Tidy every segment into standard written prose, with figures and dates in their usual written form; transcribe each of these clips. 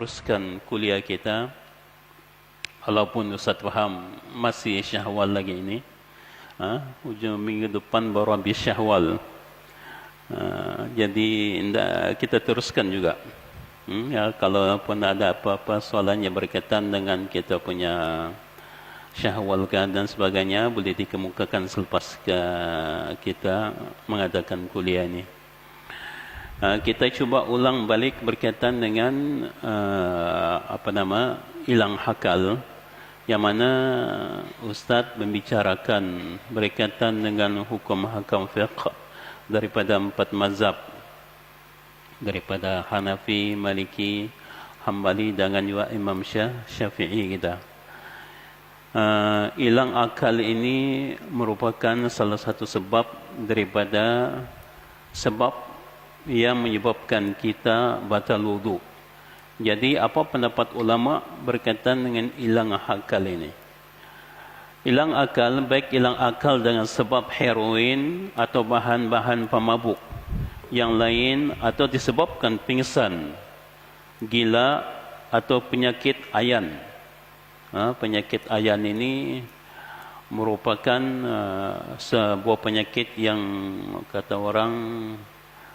Teruskan kuliah kita, walaupun Ustaz faham masih Syahwal lagi ini, hujung minggu depan baru habis Syahwal. Jadi kita teruskan juga. Ya, kalau pun ada apa-apa soalan yang berkaitan dengan kita punya Syahwal dan sebagainya, boleh dikemukakan selepas kita mengadakan kuliah ini. Kita cuba ulang balik berkaitan dengan hilang hakal, yang mana Ustaz membicarakan berkaitan dengan hukum hakam fiqh daripada 4 mazhab, daripada Hanafi, Maliki, Hambali dengan juga Imam Syafi'i kita. Hilang akal ini merupakan salah satu sebab daripada sebab yang menyebabkan kita batal wudu. Jadi apa pendapat ulama berkaitan dengan hilang akal ini? Hilang akal, baik hilang akal dengan sebab heroin atau bahan-bahan pemabuk yang lain, atau disebabkan pingsan, gila atau penyakit ayan. Penyakit ayan ini merupakan sebuah penyakit yang kata orang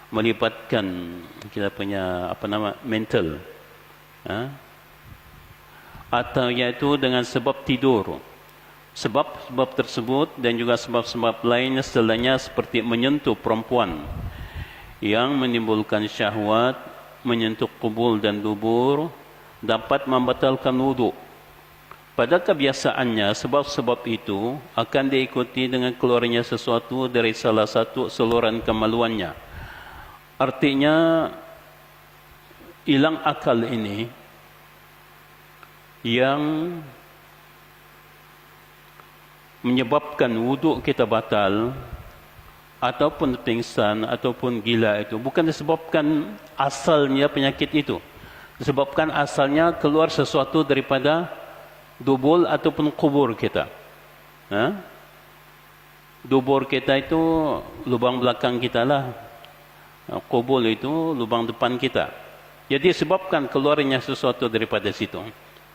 melibatkan kita punya mental, atau iaitu dengan sebab tidur. Sebab-sebab tersebut dan juga sebab-sebab lain setelahnya seperti menyentuh perempuan yang menimbulkan syahwat, menyentuh kubul dan dubur, dapat membatalkan wudu. Pada kebiasaannya, sebab-sebab itu akan diikuti dengan keluarnya sesuatu dari salah satu saluran kemaluannya. Artinya hilang akal ini yang menyebabkan wuduk kita batal, ataupun pingsan, ataupun gila, itu bukan disebabkan asalnya penyakit itu, disebabkan asalnya keluar sesuatu daripada dubul ataupun kubur kita. Dubur kita itu lubang belakang kita lah, kubul itu lubang depan kita. Jadi sebabkan keluarnya sesuatu daripada situ.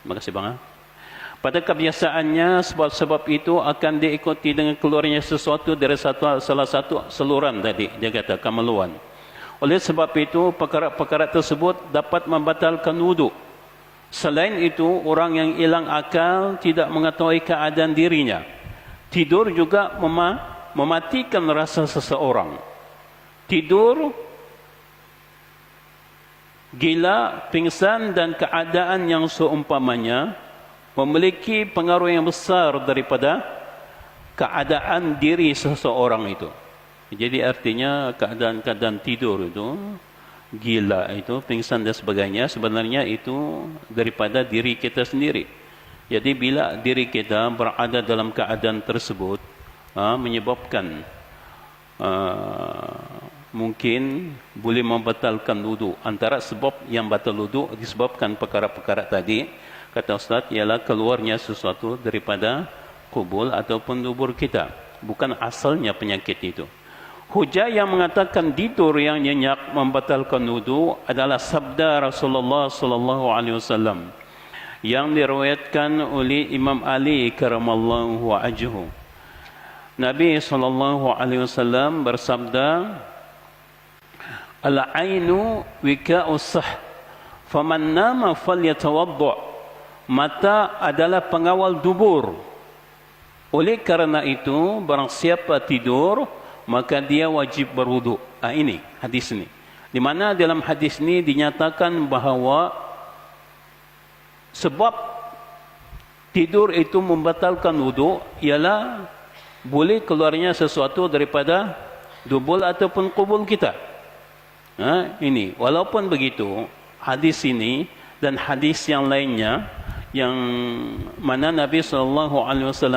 Terima kasih bang. Pada kebiasaannya sebab-sebab itu akan diikuti dengan keluarnya sesuatu dari salah satu saluran tadi dia kata kemaluan. Oleh sebab itu perkara-perkara tersebut dapat membatalkan wudu. Selain itu, orang yang hilang akal tidak mengetahui keadaan dirinya. Tidur juga mematikan rasa seseorang. Tidur, gila, pingsan dan keadaan yang seumpamanya memiliki pengaruh yang besar daripada keadaan diri seseorang itu. Jadi artinya keadaan-keadaan tidur itu, gila itu, pingsan dan sebagainya, sebenarnya itu daripada diri kita sendiri. Jadi bila diri kita berada dalam keadaan tersebut, menyebabkan mungkin boleh membatalkan wudu. Antara sebab yang batal wudu disebabkan perkara-perkara tadi, kata Ustaz, ialah keluarnya sesuatu daripada kubul ataupun dubur kita, bukan asalnya penyakit itu. Hujah yang mengatakan tidur yang nyenyak membatalkan wudu adalah sabda Rasulullah sallallahu alaihi wasallam yang diriwayatkan oleh Imam Ali karamallahu wajhahu. Nabi sallallahu alaihi wasallam bersabda, al-ainu wika'us sah, faman nama falyatawadda. Mata adalah pengawal dubur. Oleh kerana itu, barang siapa tidur, maka dia wajib berwudu. Ini hadis ini. Di mana dalam hadis ini dinyatakan bahawa sebab tidur itu membatalkan wudu ialah boleh keluarnya sesuatu daripada dubul ataupun kubul kita. Ini, walaupun begitu, hadis ini dan hadis yang lainnya yang mana Nabi SAW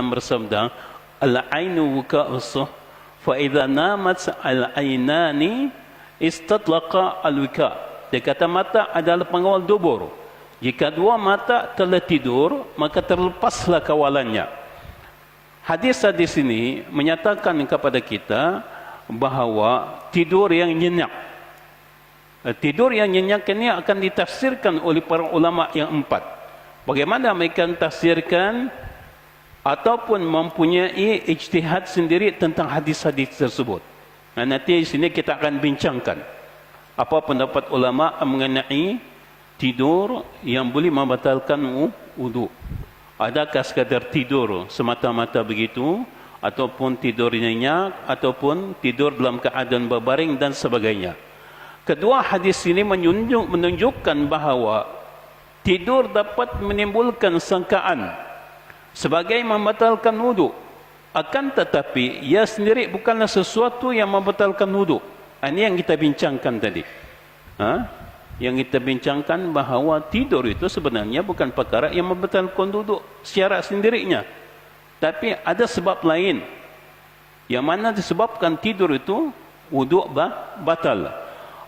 bersabda, al-ainu wika'us sah, fa idza namat al-ainani istatlaqa al-wika'. Dia kata mata adalah pengawal dubur. Jika dua mata telah tidur, maka terlepaslah kawalannya. Hadis-hadis ini menyatakan kepada kita bahawa tidur yang nyenyak, Tidur yang nyenyak ini akan ditafsirkan oleh para ulama yang empat. Bagaimana mereka tafsirkan ataupun mempunyai ijtihad sendiri tentang hadis-hadis tersebut. Nanti di sini kita akan bincangkan apa pendapat ulama mengenai tidur yang boleh membatalkan wudu. Adakah sekadar tidur semata-mata begitu, ataupun tidur nyenyak, ataupun tidur dalam keadaan berbaring dan sebagainya. Kedua hadis ini menunjukkan bahawa tidur dapat menimbulkan sangkaan sebagai membatalkan wudu. Akan tetapi ia sendiri bukanlah sesuatu yang membatalkan wudu. Ini yang kita bincangkan tadi. Yang kita bincangkan bahawa tidur itu sebenarnya bukan perkara yang membatalkan wudu secara sendirinya. Tapi ada sebab lain yang mana disebabkan tidur itu wudu batal.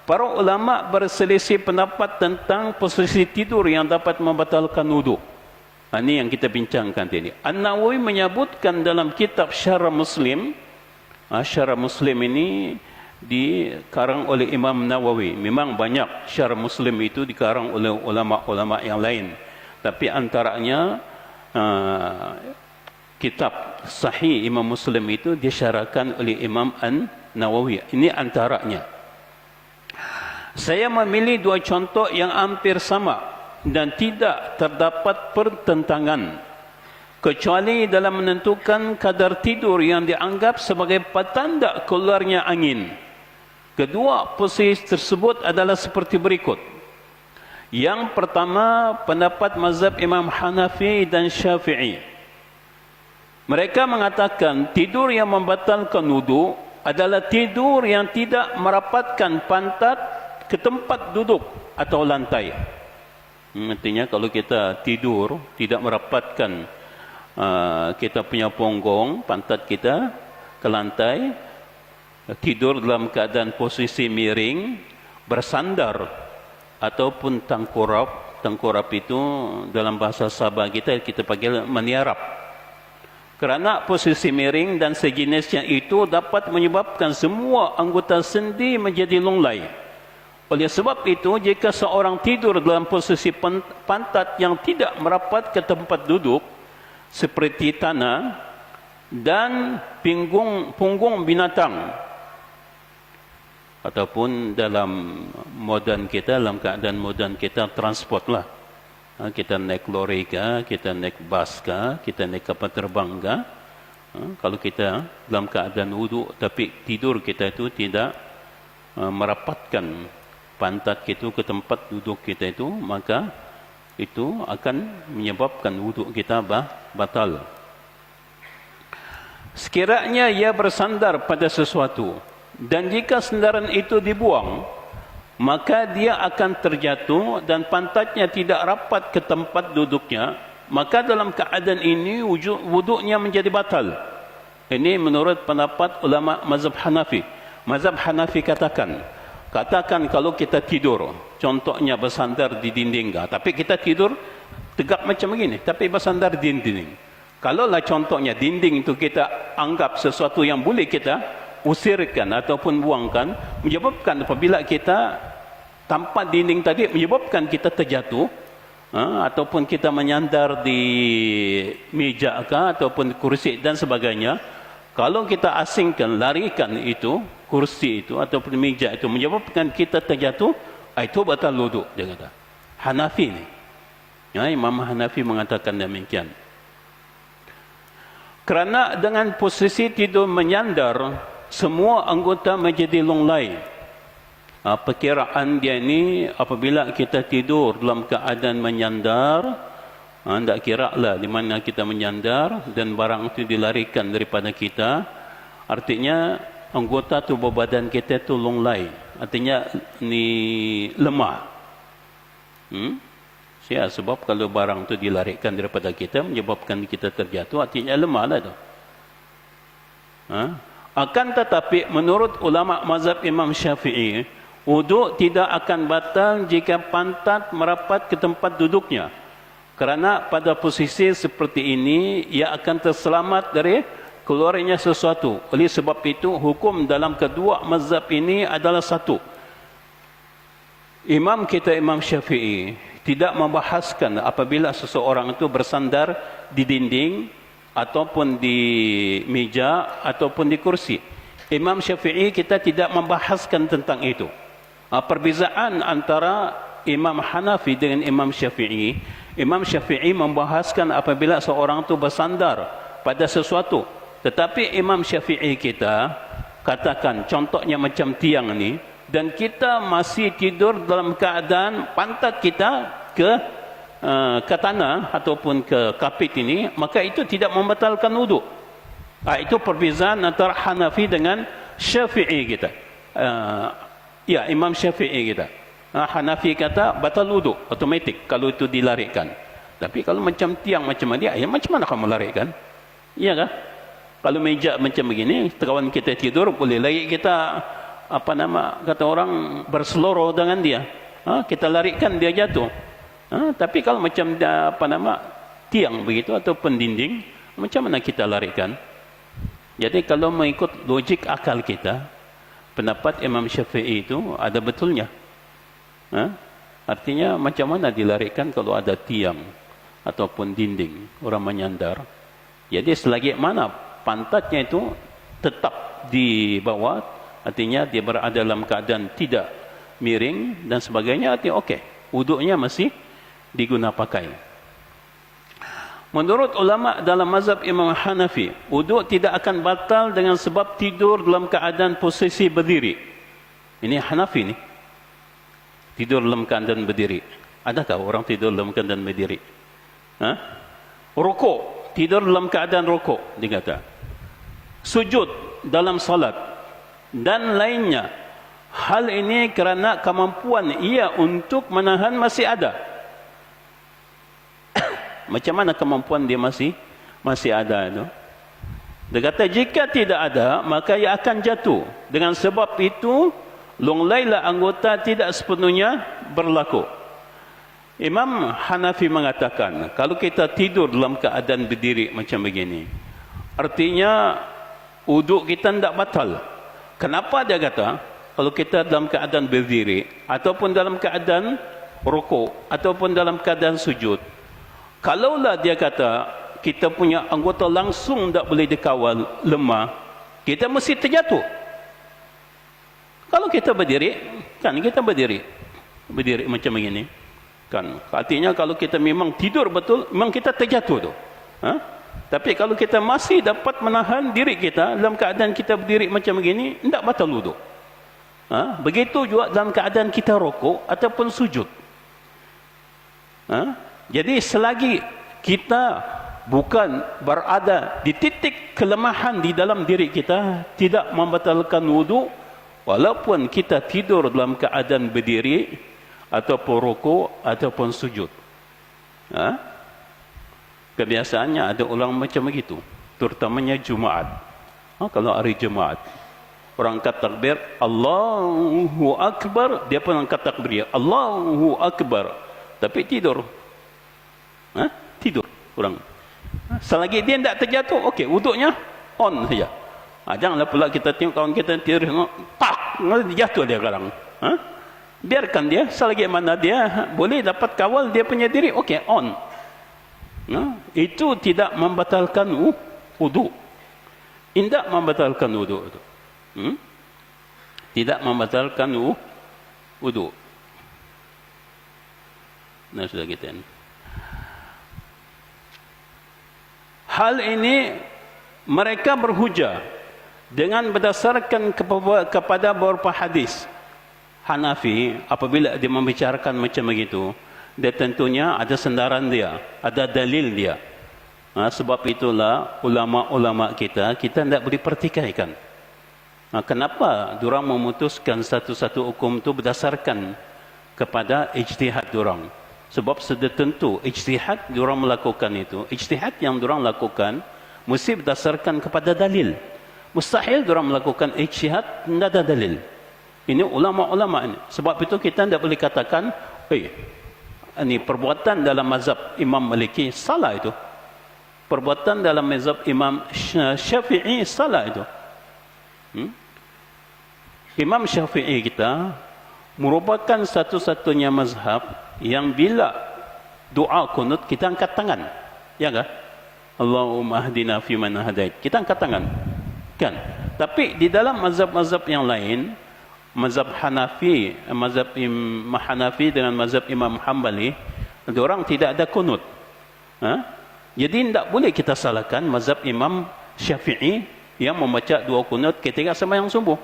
Para ulama berselisih pendapat tentang posisi tidur yang dapat membatalkan wudu. Ini yang kita bincangkan tadi. An-Nawawi menyebutkan dalam kitab Syarah Muslim. Syarah Muslim ini dikarang oleh Imam Nawawi. Memang banyak Syarah Muslim itu dikarang oleh ulama-ulama yang lain. Tapi antaranya kitab Sahih Imam Muslim itu disyarahkan oleh Imam An-Nawawi. Ini antaranya. Saya memilih dua contoh yang hampir sama dan tidak terdapat pertentangan kecuali dalam menentukan kadar tidur yang dianggap sebagai petanda keluarnya angin. Kedua posisi tersebut adalah seperti berikut. Yang pertama, pendapat mazhab Imam Hanafi dan Syafi'i. Mereka mengatakan tidur yang membatalkan wudu adalah tidur yang tidak merapatkan pantat ke tempat duduk atau lantai. Artinya kalau kita tidur tidak merapatkan kita punya punggung, pantat kita ke lantai, tidur dalam keadaan posisi miring, bersandar ataupun tengkurap itu dalam bahasa Sabah kita panggil meniarap. Kerana posisi miring dan sejenisnya itu dapat menyebabkan semua anggota sendi menjadi lunglai. Oleh sebab itu, jika seorang tidur dalam posisi pantat yang tidak merapat ke tempat duduk, seperti tanah dan punggung binatang, ataupun dalam moden kita, dalam keadaan moden kita, transport lah. Kita naik lori ke, kita naik bas ke, kita naik kapal terbang ke. Kalau kita dalam keadaan wudu, tapi tidur kita itu tidak merapatkan pantat kita ke tempat duduk kita itu, maka itu akan menyebabkan wuduk kita batal. Sekiranya ia bersandar pada sesuatu dan jika sandaran itu dibuang, maka dia akan terjatuh dan pantatnya tidak rapat ke tempat duduknya, maka dalam keadaan ini wuduknya menjadi batal. Ini menurut pendapat ulama mazhab Hanafi. Mazhab Hanafi katakan kalau kita tidur, contohnya bersandar di dinding, tapi kita tidur tegak macam begini, tapi bersandar di dinding. Kalaulah contohnya dinding itu kita anggap sesuatu yang boleh kita usirkan ataupun buangkan, menyebabkan apabila kita tanpa dinding tadi, menyebabkan kita terjatuh, ataupun kita menyandar di meja ataupun kursi dan sebagainya. Kalau kita asingkan, larikan itu, kursi itu ataupun meja itu menyebabkan kita terjatuh, itu batal wudu, dia kata. Hanafi ni. Imam Hanafi mengatakan demikian. Kerana dengan posisi tidur menyandar, semua anggota menjadi lunglai. Perkiraan dia ni apabila kita tidur dalam keadaan menyandar, tak kira lah di mana kita menyandar dan barang itu dilarikan daripada kita, artinya anggota tubuh badan kita itu lunglai, artinya ni lemah. Sebab kalau barang itu dilarikan daripada kita menyebabkan kita terjatuh, artinya lemah lah tu. Akan tetapi menurut ulama mazhab Imam Syafi'i, wuduk tidak akan batal jika pantat merapat ke tempat duduknya. Kerana pada posisi seperti ini, ia akan terselamat dari keluarnya sesuatu. Oleh sebab itu, hukum dalam kedua mazhab ini adalah satu. Imam kita Imam Syafi'i tidak membahaskan apabila seseorang itu bersandar di dinding ataupun di meja ataupun di kursi. Imam Syafi'i kita tidak membahaskan tentang itu. Perbezaan antara Imam Hanafi dengan Imam Syafi'i, Imam Syafi'i membahaskan apabila seorang itu bersandar pada sesuatu. Tetapi Imam Syafi'i kita katakan contohnya macam tiang ni, dan kita masih tidur dalam keadaan pantat kita ke tanah ataupun ke kapit ini, maka itu tidak membatalkan wudu. Itu perbezaan antara Hanafi dengan Syafi'i kita. Ya, Imam Syafi'i kita. Hanafi kata batal wudu automatik kalau itu dilarikan. Tapi kalau macam tiang macam dia, ya macam mana kamu larikan? Iya kah? Kalau meja macam begini, kawan kita tidur, boleh lagi kita kata orang berseloroh dengan dia. Kita larikan dia jatuh. Tapi kalau macam tiang begitu atau pendinding, macam mana kita larikan? Jadi kalau mengikut logik akal kita, pendapat Imam Syafi'i itu ada betulnya. Artinya macam mana dilarikan kalau ada tiang ataupun dinding orang menyandar? Jadi selagi mana pantatnya itu tetap di bawah, artinya dia berada dalam keadaan tidak miring dan sebagainya, artinya okey, wuduknya masih diguna pakai. Menurut ulama dalam mazhab Imam Hanafi, wuduk tidak akan batal dengan sebab tidur dalam keadaan posisi berdiri. Ini Hanafi ni. Tidur dalam keadaan berdiri. Adakah orang tidur dalam keadaan berdiri? Rukuk, tidur dalam keadaan rukuk, dia kata. Sujud dalam salat dan lainnya. Hal ini kerana kemampuan ia untuk menahan masih ada. Macam mana kemampuan dia masih ada itu? Dia kata jika tidak ada, maka ia akan jatuh. Dengan sebab itu, lunglailah anggota tidak sepenuhnya berlaku. Imam Hanafi mengatakan, kalau kita tidur dalam keadaan berdiri macam begini, artinya wuduk kita tidak batal. Kenapa dia kata, kalau kita dalam keadaan berdiri, ataupun dalam keadaan rukuk, ataupun dalam keadaan sujud, kalaulah dia kata kita punya anggota langsung tak boleh dikawal, lemah, kita mesti terjatuh. Kalau kita berdiri, kan kita berdiri macam begini, kan artinya kalau kita memang tidur betul, memang kita terjatuh tu. Tapi kalau kita masih dapat menahan diri kita dalam keadaan kita berdiri macam begini, tidak batal wudu. Begitu juga dalam keadaan kita rukuk ataupun sujud. Jadi selagi kita bukan berada di titik kelemahan di dalam diri kita, tidak membatalkan wudu, walaupun kita tidur dalam keadaan berdiri ataupun rukuk ataupun sujud. Kebiasaannya ada orang macam begitu, terutamanya Jumaat. Kalau hari Jumaat, orang angkat takbir Allahu Akbar, dia pun angkat takbir Allahu Akbar, tapi tidur. Tidur orang. Selagi dia tidak terjatuh, okey, wuduknya on saja. Janganlah pula kita tengok kawan kita tidur, tak, jatuh dia sekarang. Biarkan dia, selagi mana dia boleh dapat kawal dia punya diri, okey, on. Itu tidak membatalkan wuduk. Tidak membatalkan wuduk itu. Tidak membatalkan wuduk. Nah, sudah kita ini. Hal ini mereka berhujah dengan berdasarkan kepada beberapa hadis. Hanafi apabila dia membicarakan macam begitu, dia tentunya ada sandaran dia, ada dalil dia. Sebab itulah ulama-ulama kita tidak boleh pertikaikan. Kenapa diorang memutuskan satu-satu hukum itu berdasarkan kepada ijtihad diorang? Sebab sudah tentu ijtihad diorang melakukan itu, ijtihad yang diorang lakukan mesti berdasarkan kepada dalil. Mustahil diorang melakukan ijtihad tidak ada dalil. Ini ulama-ulama ini. Sebab itu kita tidak boleh katakan, ini perbuatan dalam mazhab Imam Maliki salah itu. Perbuatan dalam mazhab Imam Syafi'i salah itu. Imam Syafi'i kita merupakan satu-satunya mazhab yang bila doa kunut kita angkat tangan. Ya kan? Allahumma ahdina fi man hadait. Kita angkat tangan. Kan? Tapi di dalam mazhab-mazhab yang lain, mazhab Hanafi, mazhab Imam Hanafi dengan mazhab Imam Hambali, orang tidak ada kunut. Jadi tidak boleh kita salahkan mazhab Imam Syafi'i yang membaca dua kunut ketika sembahyang subuh.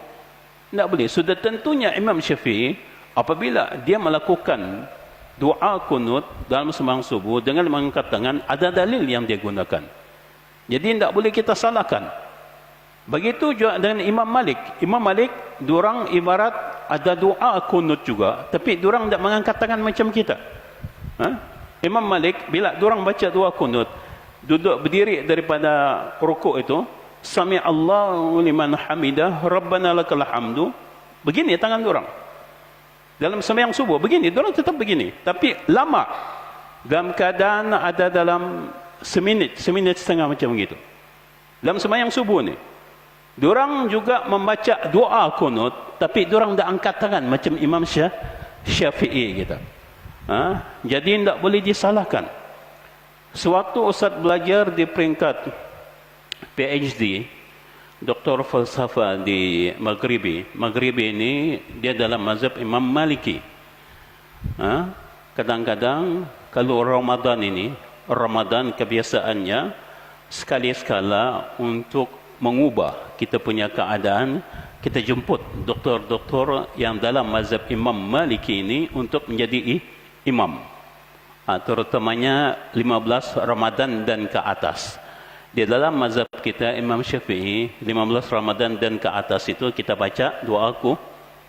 Tidak boleh. Sudah tentunya Imam Syafi'i apabila dia melakukan doa kunut dalam sembahyang subuh dengan mengangkat tangan, ada dalil yang dia gunakan. Jadi tidak boleh kita salahkan. Begitu juga dengan Imam Malik. Imam Malik, diorang ibarat ada doa kunut juga, tapi diorang tidak mengangkat tangan macam kita. Imam Malik, bila diorang baca doa kunut, duduk berdiri daripada rukuk itu, Sami Allahu liman hamidah, Rabbana lakal hamdu. Begini tangan diorang. Dalam sembahyang subuh, begini. Diorang tetap begini. Tapi lama. Dalam keadaan ada dalam seminit setengah macam begitu. Dalam sembahyang subuh ni. Diorang juga membaca doa kunut, tapi diorang dah angkat tangan macam Imam Syafi'i kita. Jadi tidak boleh disalahkan. Sewaktu Ustaz belajar di peringkat PhD, Doktor Falsafah di Maghribi ini dia dalam mazhab Imam Maliki. Kadang-kadang kalau Ramadan kebiasaannya sekali-sekala untuk mengubah kita punya keadaan, kita jemput doktor-doktor yang dalam mazhab Imam Maliki ini untuk menjadi imam. Terutamanya 15 Ramadan dan ke atas. Di dalam mazhab kita Imam Syafi'i, 15 Ramadan dan ke atas itu kita baca doa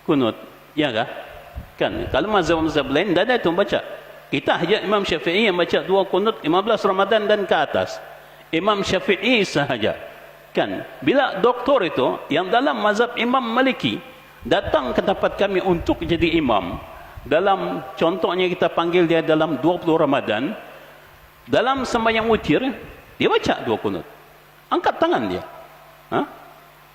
kunut. Ya kah? Kan? Kalau mazhab-mazhab lain tidak ada itu baca. Kita hanya Imam Syafi'i yang baca doa kunut 15 Ramadan dan ke atas. Imam Syafi'i sahaja. Kan? Bila doktor itu yang dalam mazhab Imam Maliki datang ke tempat kami untuk jadi imam, dalam contohnya kita panggil dia dalam 20 Ramadan, dalam sembahyang witir dia baca dua kunut, angkat tangan dia,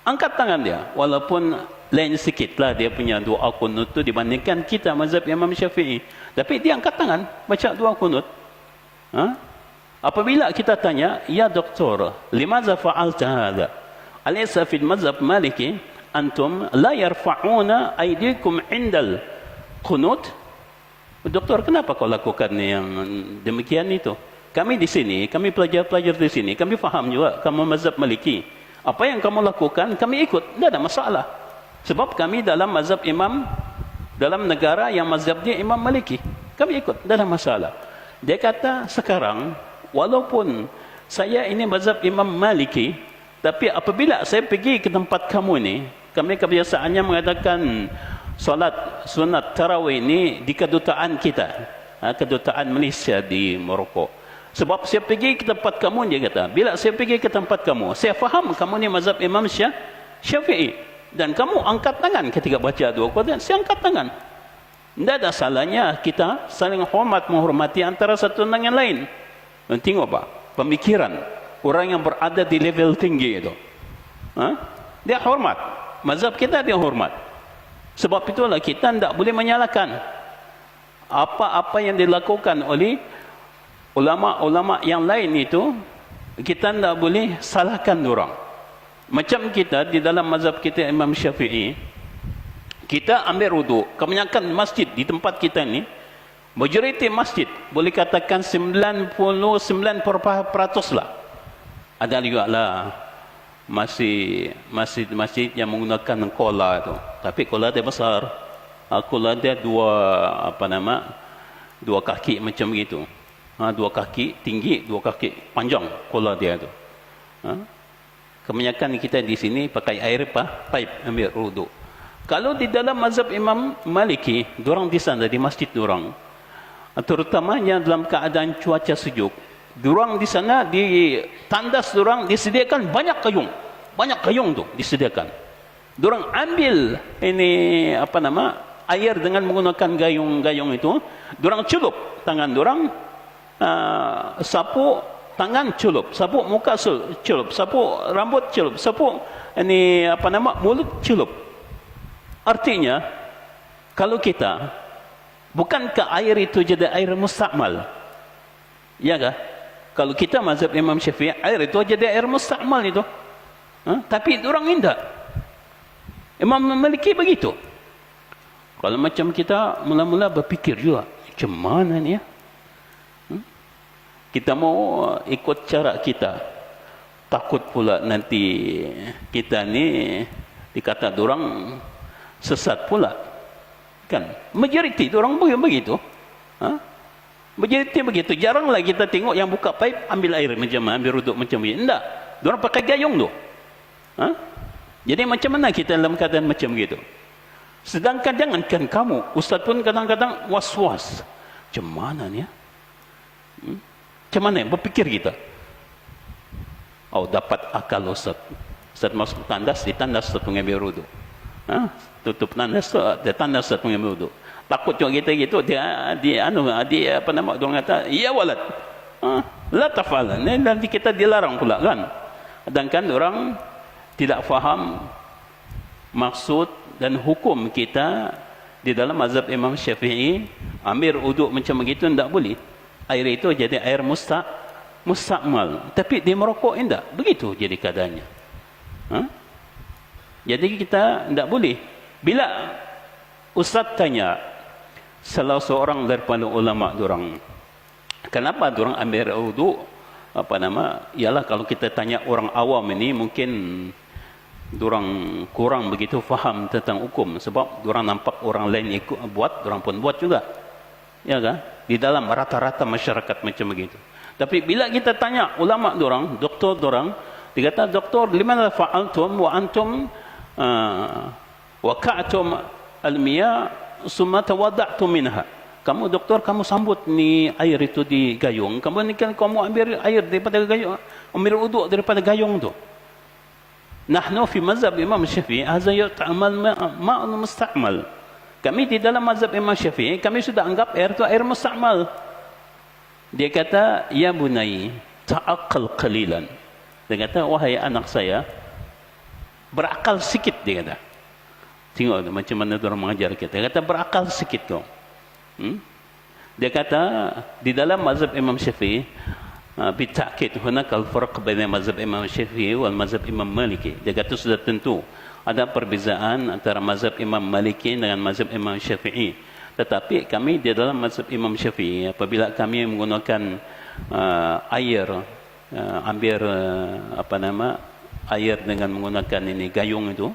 angkat tangan dia, walaupun lain sikit lah dia punya doa kunut tu dibandingkan kita mazhab Imam Syafi'i, tapi dia angkat tangan baca dua kunut. Apabila kita tanya, ya doktor, limadza fa'alta hadha? Alaysa fil mazhab Maliki antum la yarfa'una aydikum indal qunut? Doktor, kenapa kau lakukan yang demikian itu? Kami di sini, kami pelajar-pelajar di sini, kami faham juga kamu mazhab Maliki. Apa yang kamu lakukan, kami ikut, tidak ada masalah. Sebab kami dalam mazhab imam, dalam negara yang mazhab dia Imam Maliki, kami ikut, tidak ada masalah. Dia kata, sekarang walaupun saya ini mazhab Imam Maliki, tapi apabila saya pergi ke tempat kamu ni, kami kebiasaannya mengadakan solat sunat tarawih ini di kedutaan kita, kedutaan Malaysia di Morocco. Sebab saya pergi ke tempat kamu, dia kata, bila saya pergi ke tempat kamu, saya faham kamu ni mazhab Imam Syafi'i, dan kamu angkat tangan ketika baca dua kunut, saya angkat tangan. Tidak ada salahnya kita saling hormat menghormati antara satu dengan yang lain. Tengok pak, pemikiran orang yang berada di level tinggi itu, dia hormat, mazhab kita dia hormat. Sebab itulah kita tidak boleh menyalahkan apa-apa yang dilakukan oleh ulama-ulama yang lain itu, kita tidak boleh salahkan orang. Macam kita di dalam mazhab kita Imam Syafi'i, kita ambil wudu, kebanyakan masjid di tempat kita ni, majoriti masjid boleh katakan 99% lah. Ada juga lah masjid yang menggunakan kola itu, tapi kola dia besar, kola dia dua kaki macam gitu, dua kaki tinggi, dua kaki panjang kola dia itu. Kebanyakan kita di sini pakai air pipe ambil wudu. Kalau di dalam mazhab Imam Maliki, dorang di sana di masjid dorang, terutamanya dalam keadaan cuaca sejuk, dorang di sana di tandas dorang disediakan banyak kayung tu disediakan. Dorang ambil ini air dengan menggunakan gayung itu, dorang celup tangan dorang, sapu tangan celup, sapu muka celup, sapu rambut celup, sapu mulut celup. Artinya Kalau kita, bukankah air itu jadi air mustakmal? Ya kah? Kalau kita mazhab Imam Syafi'i, air itu jadi air mustakmal itu. Tapi orang tidak. Imam Maliki begitu. Kalau macam kita mula-mula berfikir juga, macam mana ni ya? Kita mau ikut cara kita. Takut pula nanti kita ni dikata orang sesat pula. Kan? Majoriti orang begitu. Majoriti begitu. Jaranglah kita tengok yang buka pipe ambil air macam mana, ambil ruduk macam ni. Tidak. Orang pakai gayung tu. Jadi macam mana kita dalam keadaan macam begitu? Sedangkan jangankan kamu, ustaz pun kadang-kadang was-was. Macam mana ni ya? Macam mana berfikir kita? Oh, dapat akal ustaz. Ustaz masuk tandas, ditandas ustaz mengambil wuduk. Tutup tandas, dia tandas ustaz mengambil wuduk. Takut juga kita gitu, dia apa nama orang kata, ya walad. La tafal. Nanti kita dilarang pula kan. Sedangkan orang tidak faham maksud dan hukum kita di dalam mazhab Imam Syafi'i. Ambil wuduk macam begitu tidak boleh. Air itu jadi air mustakmal. Tapi di Morocco tidak begitu jadi keadaannya. Jadi kita tidak boleh. Bila ustaz tanya salah seorang daripada ulama dorang, kenapa dorang ambil wuduk? Apa nama? Ialah kalau kita tanya orang awam ini, mungkin dorang kurang begitu faham tentang hukum, sebab dorang nampak orang lain ikut buat, dorang pun buat juga. Ya kan? Di dalam rata-rata masyarakat macam begitu. Tapi bila kita tanya ulama dorang, doktor dorang, dia kata, doktor, limadha fa'altum wa antum waqa'tum al-miyah summa tawadda'tum minha. Kamu doktor, kamu sambut ni air itu di gayung. Kamu ambil air daripada gayung, ambil wuduk daripada gayung tu. Nahnu fi mazhab Imam Syafi'i hadza yu'tamal ma'un musta'mal. Kami di dalam mazhab Imam Syafi'i, kami sudah anggap air itu air mustakmal. Dia kata, ya bunai, ta'aqal qalilan. Dia kata, wahai anak saya, berakal sikit, dia kata. Tengok macam mana orang mengajar kita. Dia kata, berakal sikit kau. Dia kata, di dalam mazhab Imam Syafi'i, bitakid, hunakal farq baina mazhab Imam Syafi'i wal mazhab Imam Maliki. Dia kata, sudah tentu ada perbezaan antara mazhab Imam Maliki dengan mazhab Imam Syafi'i. Tetapi kami di dalam mazhab Imam Syafi'i, apabila kami menggunakan air, ambil apa nama, air dengan menggunakan ini gayung itu,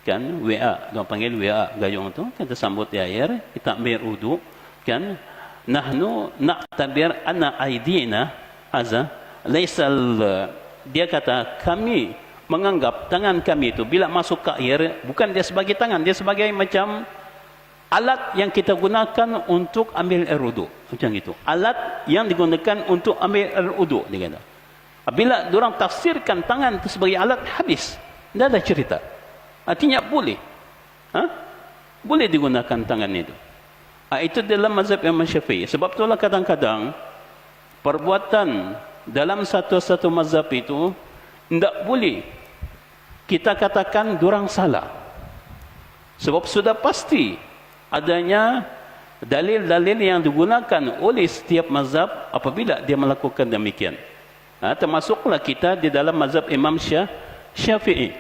kan, WA, dia panggil WA gayung itu, kita sambut di air, kita ambil wuduk, kan, nahnu na'tabir anna aidina azza laisal, dia kata kami menganggap tangan kami itu bila masuk ke air, bukan dia sebagai tangan, dia sebagai macam alat yang kita gunakan untuk ambil air wuduk. Macam itu. Alat yang digunakan untuk ambil air wuduk, dia kata. Bila diorang tafsirkan tangan itu sebagai alat, habis. Tidak ada cerita. Artinya boleh. Boleh digunakan tangan itu. Itu dalam mazhab Imam Syafi'i. Sebab itulah kadang-kadang perbuatan dalam satu-satu mazhab itu tidak boleh kita katakan diorang salah. Sebab sudah pasti adanya dalil-dalil yang digunakan oleh setiap mazhab apabila dia melakukan demikian. Termasuklah kita di dalam mazhab Imam Syafi'i.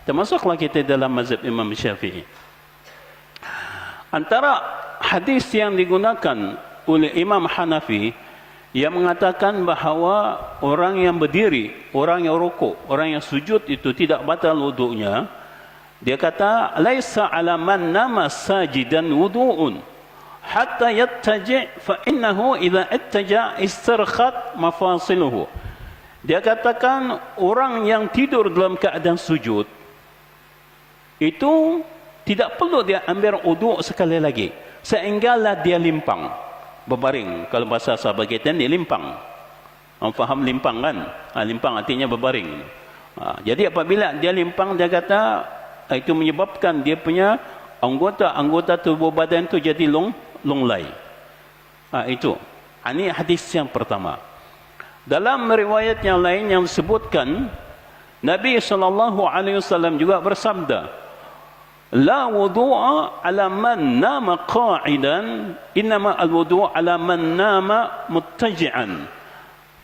Termasuklah kita dalam mazhab Imam Syafi'i. Antara hadis yang digunakan oleh Imam Hanafi yang mengatakan bahawa orang yang berdiri, orang yang rukuk, orang yang sujud itu tidak batal wuduknya. Dia kata, laisa ala man nama sajidan wudu'un hatta yattaji' fa innahu idza ittaja' istarkhat mafasiluhu. Dia katakan orang yang tidur dalam keadaan sujud itu tidak perlu dia ambil wuduk sekali lagi sehinggalah dia limpang, berbaring. Kalau bahasa sahabat kita ni limpang. Orang faham limpang kan? Limpang artinya berbaring. Jadi apabila dia limpang, dia kata itu menyebabkan dia punya anggota tubuh badan itu jadi lunglai. Itu. Ini hadis yang pertama. Dalam riwayat yang lain yang disebutkan, Nabi SAW juga bersabda, La wudu'a ala man nama qa'idan, innama al-wudu' ala man nama muttaji'an.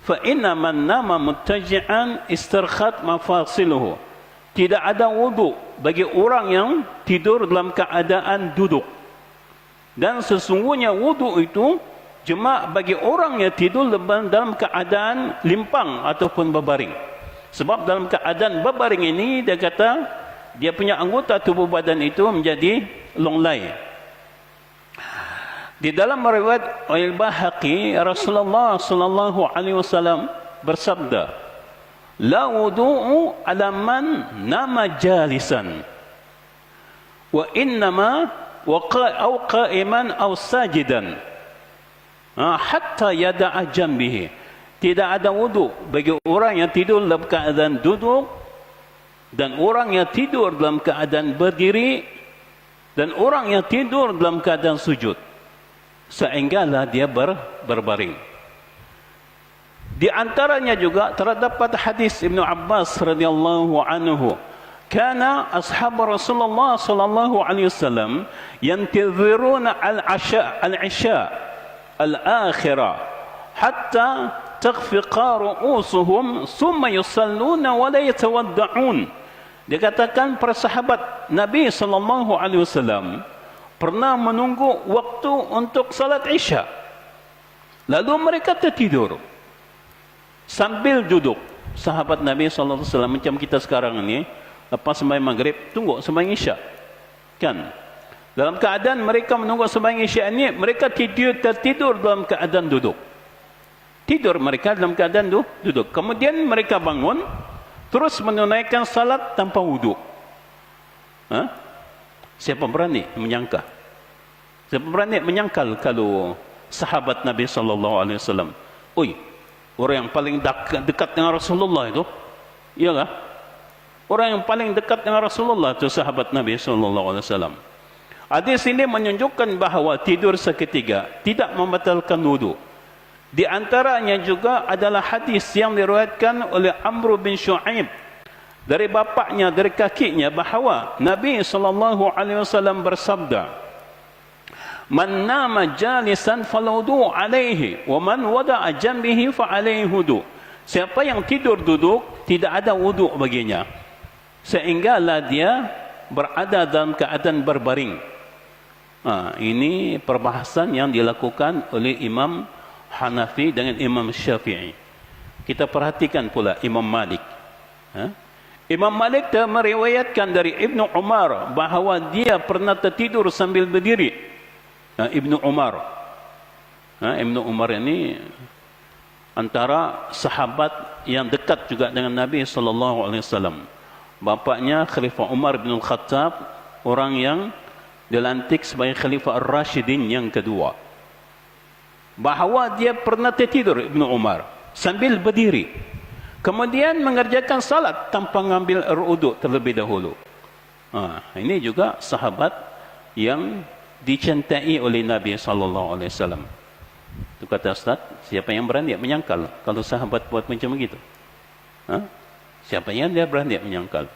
Fa inna man nama muttaji'an istarkhat mafasiluhu. Tidak ada wudu bagi orang yang tidur dalam keadaan duduk. Dan sesungguhnya wudu itu cuma bagi orang yang tidur dalam keadaan limpang ataupun berbaring. Sebab dalam keadaan berbaring ini dia kata dia punya anggota tubuh badan itu menjadi longlai. Di dalam riwayat Al-Bahaqi, Rasulullah sallallahu alaihi wasallam bersabda, "La wudu'u ala man nama jalisan, wa innama aw qa'iman aw sajidan, hatta yada'a jambihi." Tidak ada wudu bagi orang yang tidur dalam keadaan duduk, dan orang yang tidur dalam keadaan berdiri, dan orang yang tidur dalam keadaan sujud, sehinggalah dia berbaring. Di antaranya juga terdapat hadis Ibnu Abbas radhiyallahu anhu, kana ashab Rasulullah sallallahu alaihi wasallam yantaziruna al-isha al-akhirah hatta takhfiqa ru'usuhum thumma yusalluna wa la yatawadda'un. Dia katakan para sahabat Nabi sallallahu alaihi wasallam pernah menunggu waktu untuk salat Isya. Lalu mereka tertidur sambil duduk. Sahabat Nabi sallallahu alaihi wasallam macam kita sekarang ini, lepas sembahyang maghrib tunggu sembahyang Isya. Kan? Dalam keadaan mereka menunggu sembahyang Isya ini, mereka tertidur dalam keadaan duduk. Tidur mereka dalam keadaan duduk. Kemudian mereka bangun, terus menunaikan salat tanpa wudu. Siapa berani menyangka? Siapa berani menyangkal kalau sahabat Nabi sallallahu alaihi wasallam, oi, orang yang paling dekat dengan Rasulullah itu, iyalah, orang yang paling dekat dengan Rasulullah itu sahabat Nabi sallallahu alaihi wasallam. Hadis ini menunjukkan bahawa tidur seketika tidak membatalkan wudu. Di antaranya juga adalah hadis yang diriwayatkan oleh Amr bin Shu'aib dari bapaknya, dari kakinya, bahawa Nabi SAW bersabda, "Man nama jalisan falawdu alaihi, wa man wada'a jambihi fa alaihi wudu." Siapa yang tidur duduk, tidak ada wudu baginya, sehinggalah dia berada dalam keadaan berbaring. Ini perbahasan yang dilakukan oleh Imam Hanafi dengan Imam Syafi'i. Kita perhatikan pula Imam Malik. Imam Malik telah meriwayatkan dari Ibnu Umar bahawa dia pernah tertidur sambil berdiri. Ibnu Umar. Ibnu Umar ini antara sahabat yang dekat juga dengan Nabi SAW. Bapaknya Khalifah Umar bin Khattab, orang yang dilantik sebagai Khalifah Ar-Rashidin yang kedua. Bahawa dia pernah tertidur Ibnu Umar sambil berdiri, kemudian mengerjakan salat tanpa mengambil wudu terlebih dahulu. Ini juga sahabat yang dicintai oleh Nabi SAW. Itu kata Ustaz, siapa yang berani menyangkal kalau sahabat buat macam begitu? Siapa yang dia berani menyangkal?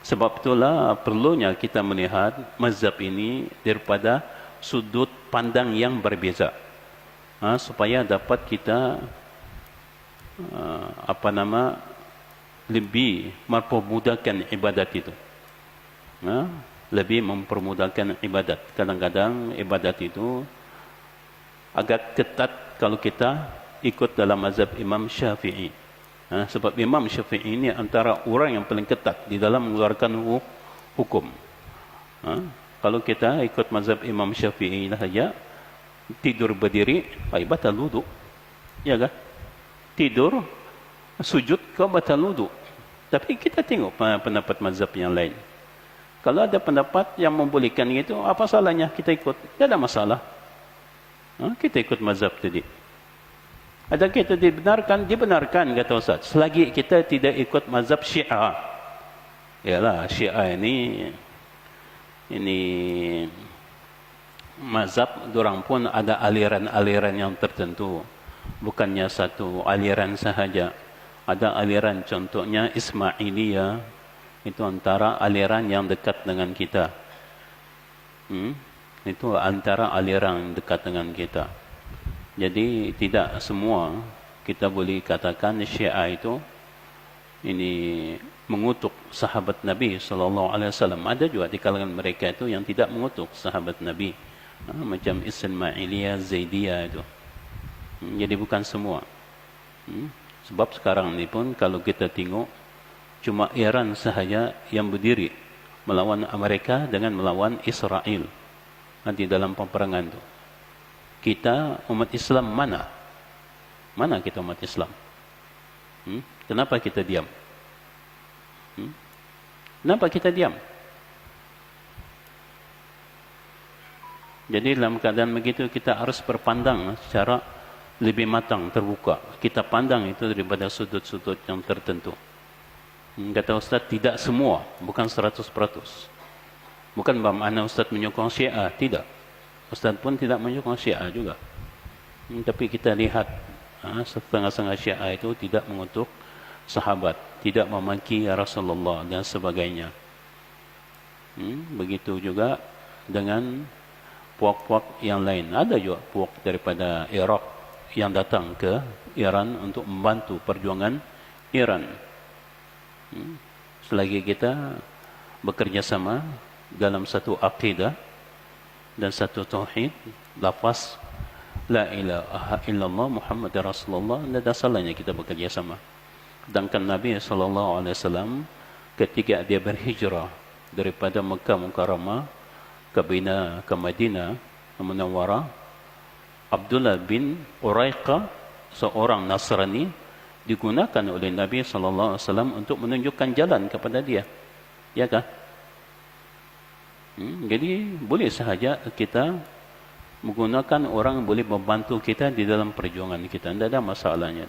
Sebab itulah perlunya kita melihat mazhab ini daripada sudut pandang yang berbeza. Supaya dapat kita lebih mempermudahkan ibadat itu. Lebih mempermudahkan ibadat. Kadang-kadang ibadat itu agak ketat kalau kita ikut dalam mazhab Imam Syafi'i. Sebab Imam Syafi'i ini antara orang yang paling ketat di dalam mengeluarkan hukum. Kalau kita ikut mazhab Imam Syafi'i saja, tidur berdiri, batal wudu. Ya kan? Tidur, sujud, kau batal wudu. Tapi kita tengok pendapat mazhab yang lain. Kalau ada pendapat yang membolehkan itu, apa salahnya kita ikut? Tidak ada masalah. Kita ikut mazhab tadi. Ada kita dibenarkan kata Ustaz. Selagi kita tidak ikut mazhab Syiah. Yalah, Syiah ini mazhab dorang pun ada aliran-aliran yang tertentu, bukannya satu aliran sahaja. Ada aliran contohnya Ismailiyah, Itu antara aliran yang dekat dengan kita. Itu antara aliran yang dekat dengan kita. Jadi tidak semua kita boleh katakan Syiah itu ini mengutuk sahabat Nabi sallallahu alaihi wasallam. Ada juga di kalangan mereka itu yang tidak mengutuk sahabat Nabi. Macam Ismailiyah, Zaidiyah itu. Jadi bukan semua. Sebab sekarang ni pun kalau kita tengok cuma Iran sahaja yang berdiri melawan Amerika dengan melawan Israel di dalam peperangan itu. Kita umat Islam mana? Mana kita umat Islam? Kenapa kita diam? Kenapa kita diam? Jadi dalam keadaan begitu kita harus berpandang secara lebih matang, terbuka. Kita pandang itu daripada sudut-sudut yang tertentu. Kata Ustaz, tidak semua, bukan 100%. Bukan bermakna Ustaz menyokong Syiah, tidak. Ustaz pun tidak menyokong Syiah juga. Tapi kita lihat setengah-setengah Syiah itu tidak mengutuk sahabat, tidak memaki Rasulullah dan sebagainya. Begitu juga dengan puak-puak yang lain. Ada juga puak daripada Iraq yang datang ke Iran untuk membantu perjuangan Iran. Selagi kita bekerja sama dalam satu akidah dan satu tauhid, lafaz la ilaha illallah Muhammad Rasulullah, tidak ada salahnya kita bekerja sama. Sedangkan Nabi SAW ketika dia berhijrah daripada Mekah Mukarramah ke Madinah Munawwarah, Abdullah bin Uraiqah, seorang Nasrani, digunakan oleh Nabi SAW untuk menunjukkan jalan kepada dia. Ya kan? Jadi boleh sahaja kita menggunakan orang boleh membantu kita di dalam perjuangan kita. Tidak ada masalahnya.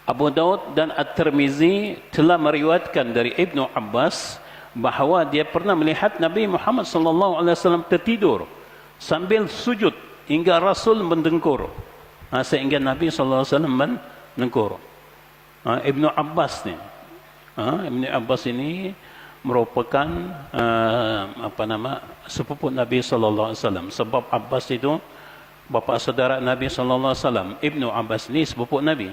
Abu Daud dan At-Tirmizi telah meriwayatkan dari Ibnu Abbas bahawa dia pernah melihat Nabi Muhammad SAW tertidur sambil sujud hingga Rasul mendengkur. Sehingga Nabi SAW mendengkur. Ibnu Abbas ni. Ibnu Abbas ini merupakan sepupu Nabi SAW. Sebab Abbas itu bapa saudara Nabi SAW. Ibnu Abbas ni sepupu Nabi.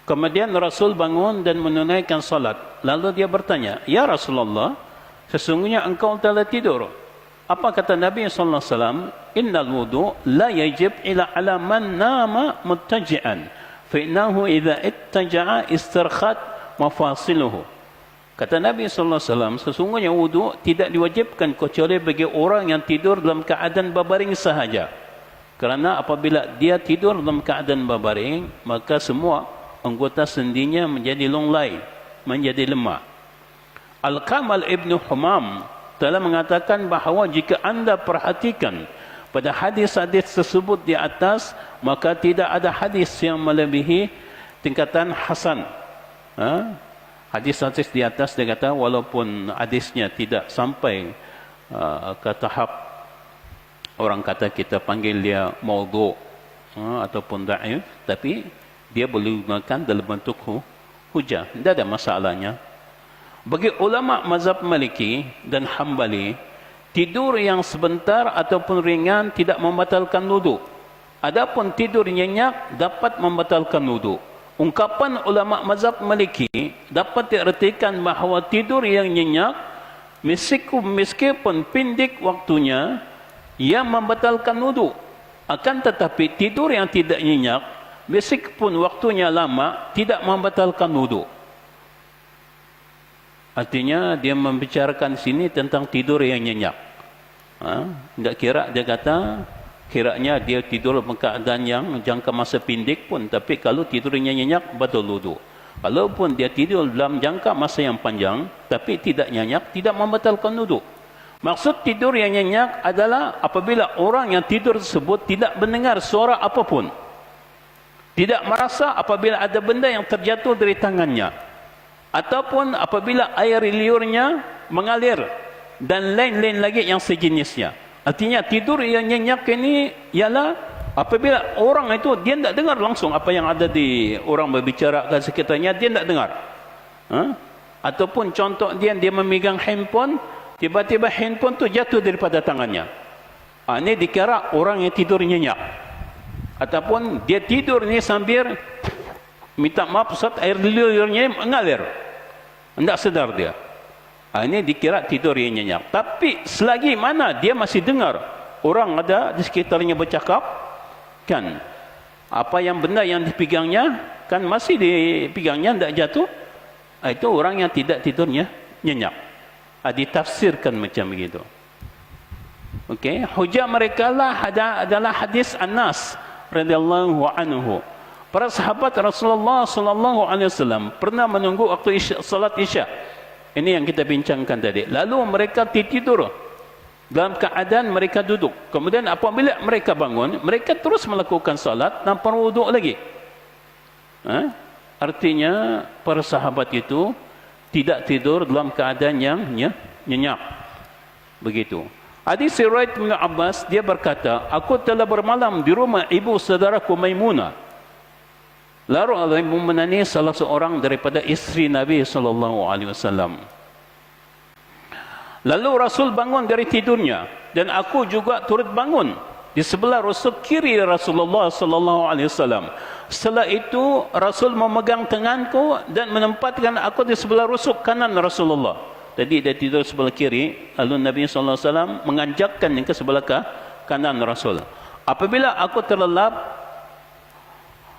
Kemudian Rasul bangun dan menunaikan salat. Lalu dia bertanya, "Ya Rasulullah, sesungguhnya engkau telah tidur." Apa kata Nabi SAW? "Innal wudu la yajib ila ala man nama muttaji'an. Fa innahu idza ittaja'a istirkhat mafasiluhu." Kata Nabi SAW, sesungguhnya wudu tidak diwajibkan kecuali bagi orang yang tidur dalam keadaan berbaring sahaja. Kerana apabila dia tidur dalam keadaan berbaring, maka semua anggota sendinya menjadi lunglai, menjadi lemah. Al-Kamal Ibn Humam telah mengatakan bahawa jika anda perhatikan pada hadis-hadis tersebut di atas, maka tidak ada hadis yang melebihi tingkatan hasan. Hadis-hadis di atas dia kata walaupun hadisnya tidak sampai ke tahap orang kata kita panggil dia maudhu ataupun dhaif, tapi dia boleh gunakan dalam bentuk hujah. Tidak ada masalahnya. Bagi ulama mazhab Maliki dan Hambali, tidur yang sebentar ataupun ringan tidak membatalkan wudu. Adapun tidur nyenyak dapat membatalkan wudu. Ungkapan ulama mazhab Maliki dapat diartikan bahawa tidur yang nyenyak meskipun pendek waktunya yang membatalkan wudu. Akan tetapi tidur yang tidak nyenyak meskipun waktunya lama tidak membatalkan wudu. Artinya dia membicarakan sini tentang tidur yang nyenyak. Tidak kira dia kata kiranya dia tidur dalam keadaan yang jangka masa pendek pun, tapi kalau tidurnya nyenyak batal wudu. Kalaupun dia tidur dalam jangka masa yang panjang tapi tidak nyenyak, tidak membatalkan wudu. Maksud tidur yang nyenyak adalah apabila orang yang tidur tersebut tidak mendengar suara apapun, tidak merasa apabila ada benda yang terjatuh dari tangannya, ataupun apabila air liurnya mengalir dan lain-lain lagi yang sejenisnya. Artinya tidur yang nyenyak ini ialah apabila orang itu dia tidak dengar langsung apa yang ada di orang berbicara ke sekitarnya, dia tidak dengar. Ataupun contoh dia memegang handphone, tiba-tiba handphone tu jatuh daripada tangannya. Ini dikira orang yang tidur nyenyak. Ataupun dia tidur ni sambil minta maaf Ustaz, air liurnya mengalir, tidak sedar dia. Ini dikira tidur yang nyenyak. Tapi selagi mana dia masih dengar orang ada di sekitarnya bercakap, kan apa yang benda yang dipegangnya kan masih dipegangnya, tidak jatuh, itu orang yang tidak tidurnya nyenyak. Ditafsirkan macam begitu. Okey, hujah mereka lah adalah hadis Anas radhiyallahu anhu. Para sahabat Rasulullah sallallahu alaihi wasallam pernah menunggu waktu salat Isya. Ini yang kita bincangkan tadi. Lalu mereka tidur dalam keadaan mereka duduk. Kemudian apabila mereka bangun, mereka terus melakukan salat tanpa wuduk lagi. Artinya para sahabat itu tidak tidur dalam keadaan yang nyenyak. Begitu. Hadis riwayat Ibnu Abbas, dia berkata, aku telah bermalam di rumah ibu saudaraku Maimunah. Lalu Maimunah ini salah seorang daripada isteri Nabi SAW. Lalu Rasul bangun dari tidurnya dan aku juga turut bangun di sebelah rusuk kiri Rasulullah SAW. Setelah itu Rasul memegang tanganku dan menempatkan aku di sebelah rusuk kanan Rasulullah. Jadi dia tidur sebelah kiri, lalu Nabi SAW menganjakkan ke sebelah kanan Rasul. Apabila aku terlelap,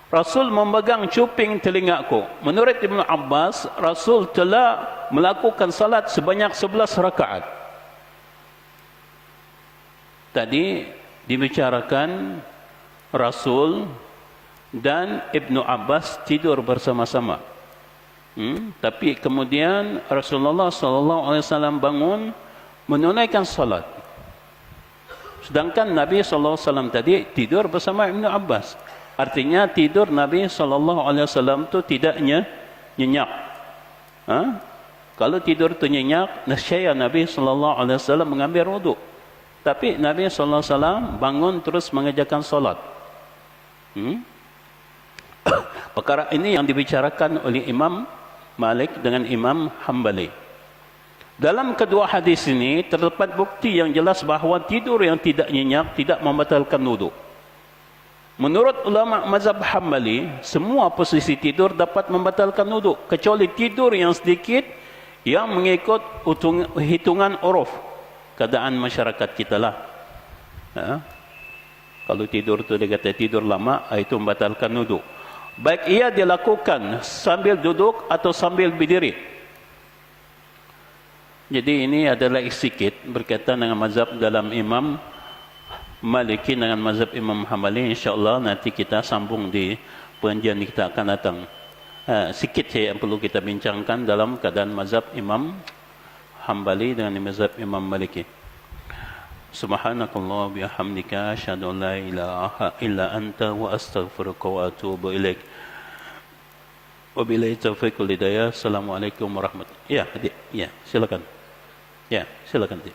Rasul memegang cuping telingaku. Menurut Ibnu Abbas, Rasul telah melakukan salat sebanyak 11 rakaat. Tadi dibicarakan Rasul dan Ibnu Abbas tidur bersama-sama. Tapi kemudian Rasulullah SAW bangun menunaikan salat. Sedangkan Nabi SAW tadi tidur bersama Ibnu Abbas. Artinya tidur Nabi SAW itu tidak nyenyak. Kalau tidur itu nyenyak, nescaya Nabi SAW mengambil wuduk. Tapi Nabi SAW bangun terus mengerjakan salat. Perkara ini yang dibicarakan oleh Imam Malik dengan Imam Hambali. Dalam kedua hadis ini terdapat bukti yang jelas bahawa tidur yang tidak nyenyak tidak membatalkan wuduk. Menurut ulama mazhab Hambali, semua posisi tidur dapat membatalkan wuduk kecuali tidur yang sedikit yang mengikut hitungan uruf keadaan masyarakat kita lah. Kalau tidur tu dia kata tidur lama, itu membatalkan wuduk. Baik ia dilakukan sambil duduk atau sambil berdiri. Jadi ini adalah sedikit berkaitan dengan mazhab dalam Imam Maliki dengan mazhab Imam Hambali. InsyaAllah nanti kita sambung di pengajian kita akan datang. Sikit saja yang perlu kita bincangkan dalam keadaan mazhab Imam Hambali dengan mazhab Imam Maliki. Subhanakallah bihamdika asyhadu an la ilaha illa anta wa astaghfiruka wa atubu ilaik. Wabillahi taufiq wal hidayah. Assalamualaikum warahmatullahi. Ya, Adik. Ya, silakan. Ya, silakan, Adik.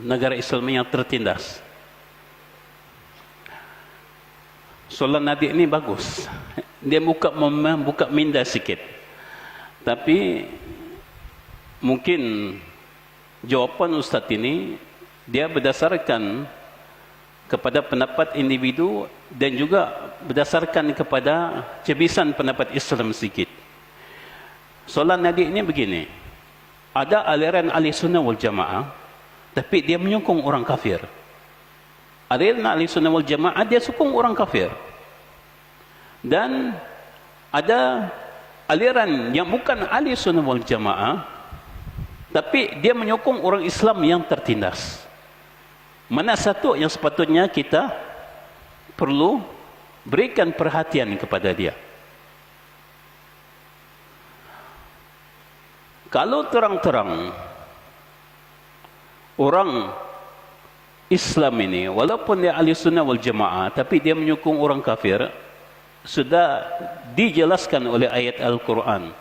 Negara Islam yang tertindas. Soalan Nabi ini bagus. Dia buka minda sikit. Tapi mungkin jawapan Ustaz ini dia berdasarkan kepada pendapat individu dan juga berdasarkan kepada cebisan pendapat Islam sikit. Soalan Nabi ini begini. Ada aliran ahli sunnah wal jamaah, tapi dia menyokong orang kafir. Aliran ahli sunnah wal jamaah dia sokong orang kafir. Dan ada aliran yang bukan ahli sunnah wal jamaah, tapi dia menyokong orang Islam yang tertindas. Mana satu yang sepatutnya kita perlu berikan perhatian kepada dia. Kalau terang-terang orang Islam ini, walaupun dia ahli sunnah wal jamaah, tapi dia menyokong orang kafir, sudah dijelaskan oleh ayat Al-Quran,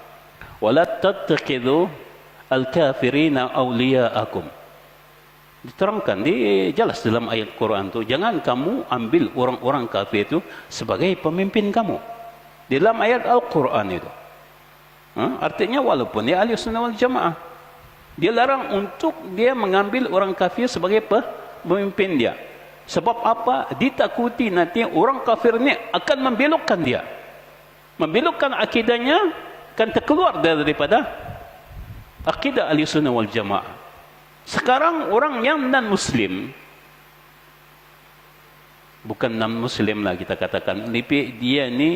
wala tattakhidhu al-kafirina awliya'akum. Diterangkan, jelas dalam ayat Quran tu, jangan kamu ambil orang-orang kafir itu sebagai pemimpin kamu. Dalam ayat Al-Quran itu. Artinya walaupun dia ahli sunnah wal jamaah, dia larang untuk dia mengambil orang kafir sebagai pemimpin dia. Sebab apa? Ditakuti nanti orang kafir ni akan membelokkan dia, membelokkan akidahnya, akan terkeluar daripada akidah ahli sunnah wal jamaah. Sekarang orang yang non-muslim, bukan non-muslim lah kita katakan, dia ni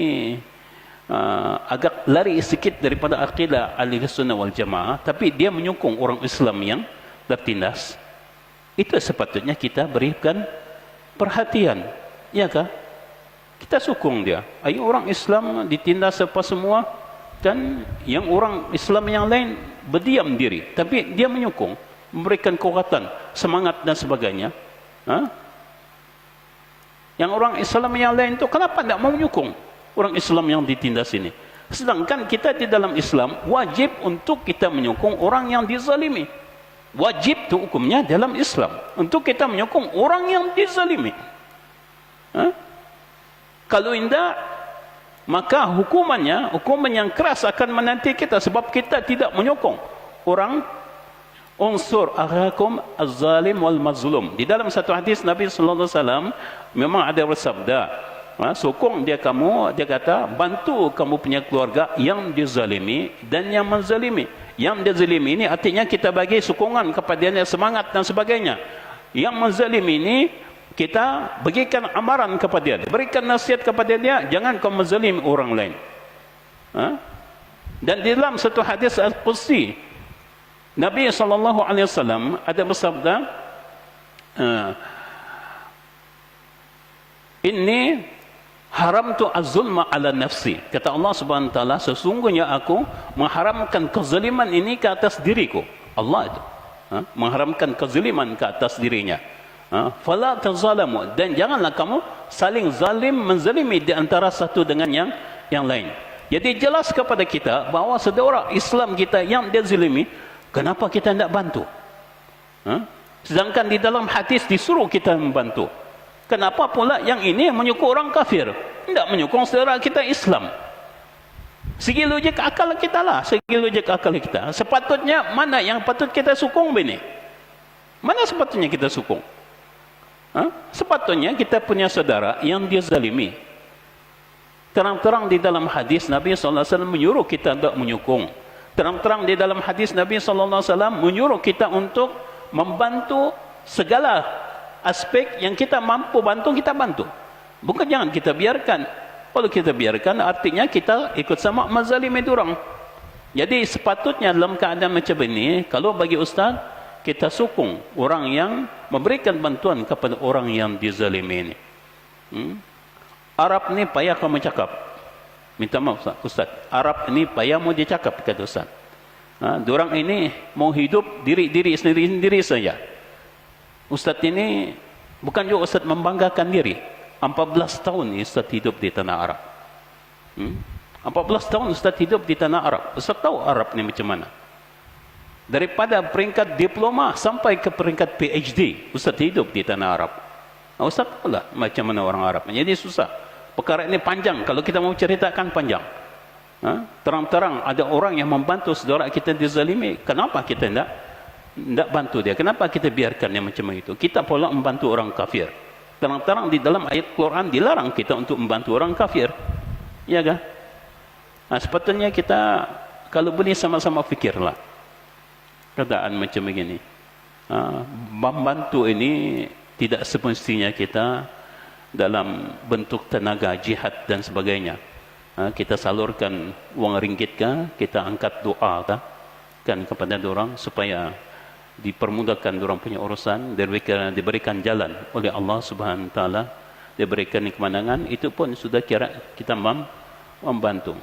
agak lari sedikit daripada akidah ahli sunnah wal jamaah, tapi dia menyokong orang Islam yang tertindas. Itu sepatutnya kita berikan perhatian, ya kah? Kita sokong dia. Ayo orang Islam ditindas apa semua, dan yang orang Islam yang lain berdiam diri, tapi dia menyokong, memberikan kekuatan, semangat dan sebagainya. Yang orang Islam yang lain tu kenapa tidak mau menyokong orang Islam yang ditindas ini? Sedangkan kita di dalam Islam wajib untuk kita menyokong orang yang dizalimi. Wajib tu hukumnya dalam Islam, untuk kita menyokong orang yang dizalimi. Kalau tidak, maka hukuman yang keras akan menanti kita, sebab kita tidak menyokong orang. Unsur akhakum az-zalim wal mazlum. Di dalam satu hadis Nabi sallallahu alaihi wasallam memang ada bersabda, sokong dia kamu, dia kata, bantu kamu punya keluarga yang dizalimi dan yang menzalimi. Yang dizalimi ini artinya kita bagi sokongan kepada dia, semangat dan sebagainya. Yang menzalimi ini kita berikan amaran kepada dia, berikan nasihat kepada dia, jangan kau menzalimi orang lain. Dan di dalam satu hadis Al-Qudsi, Nabi SAW ada bersabda, Inni haramtu az-zulma ala nafsi. Kata Allah Subhanahu wa taala, sesungguhnya aku mengharamkan kezaliman ini ke atas diriku. Allah itu mengharamkan kezaliman ke atas dirinya. Fala tazalamu, dan janganlah kamu saling zalim menzalimi di antara satu dengan yang lain. Jadi jelas kepada kita bahawa saudara Islam kita yang dizalimi, kenapa kita tidak bantu? Sedangkan di dalam hadis disuruh kita membantu. Kenapa pula yang ini menyokong orang kafir, tidak menyokong saudara kita Islam? Segi logik akal kita lah, segi logik akal kita. Sepatutnya mana yang patut kita sokong bini? Mana sepatutnya kita sokong? Sepatutnya kita punya saudara yang dia zalimi. Terang-terang di dalam hadis Nabi SAW menyuruh kita untuk menyokong. Terang-terang di dalam hadis Nabi SAW menyuruh kita untuk membantu segala aspek yang kita mampu bantu, kita bantu. Bukan jangan kita biarkan. Kalau kita biarkan, artinya kita ikut sama mazalimi orang. Jadi sepatutnya dalam keadaan macam ini, kalau bagi ustaz, kita sokong orang yang memberikan bantuan kepada orang yang dizalimi ini. Arab ni payah kamu cakap. Minta maaf ustaz, Arab ni payah mau dicakap, kata ustaz. Diorang ini mau hidup diri sendiri saja. Ustaz ini bukan juga ustaz membanggakan diri. 14 tahun ustaz hidup di tanah Arab. 14 tahun ustaz hidup di tanah Arab. Ustaz tahu Arab ni macam mana. Daripada peringkat diploma sampai ke peringkat PhD, ustaz hidup di tanah Arab. Ustaz tahu lah macam mana orang Arab. Jadi susah. Perkara ini panjang. Kalau kita mau ceritakan panjang. Terang-terang ada orang yang membantu saudara kita dizalimi. Kenapa kita tidak bantu dia? Kenapa kita biarkan dia macam itu? Kita pula membantu orang kafir. Terang-terang di dalam ayat Quran dilarang kita untuk membantu orang kafir. Ya kan? Sepatutnya kita kalau boleh sama-sama fikirlah keadaan macam begini. Membantu ini tidak semestinya kita dalam bentuk tenaga jihad dan sebagainya. Kita salurkan wang ringgit kah, kita angkat doa kah kan kepada orang supaya dipermudahkan orang punya urusan, diberikan jalan oleh Allah Subhanahu wa taala dia berikan kemenangan, itu pun sudah kira kita membantu.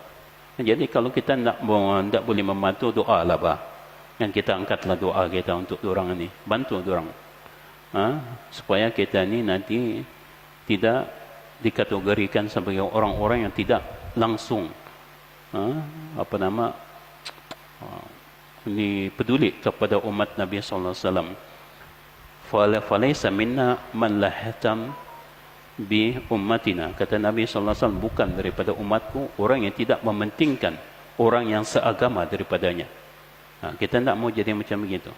Jadi kalau kita tak boleh membantu, doa lah bah. Yang kita angkatlah doa kita untuk orang ini, bantu orang, supaya kita ni nanti tidak dikategorikan sebagai orang-orang yang tidak langsung ini peduli kepada umat Nabi sallallahu alaihi wasallam. Falaysa minna man lahatam bi ummatina. Kata Nabi sallallahu alaihi wasallam, bukan daripada umatku orang yang tidak mementingkan orang yang seagama daripadanya. Kita tak mau jadi macam begitu.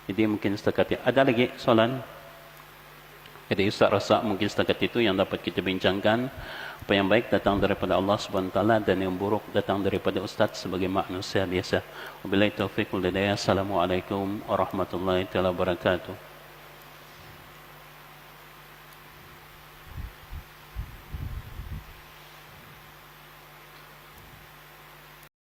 Jadi mungkin setakat itu. Ada lagi soalan? Jadi Ustaz rasa mungkin setakat itu yang dapat kita bincangkan. Apa yang baik datang daripada Allah Subhanahu Wa Taala dan yang buruk datang daripada Ustaz sebagai manusia biasa. Wabillahi taufiq wal hidayah. Assalamualaikum warahmatullahi wabarakatuh.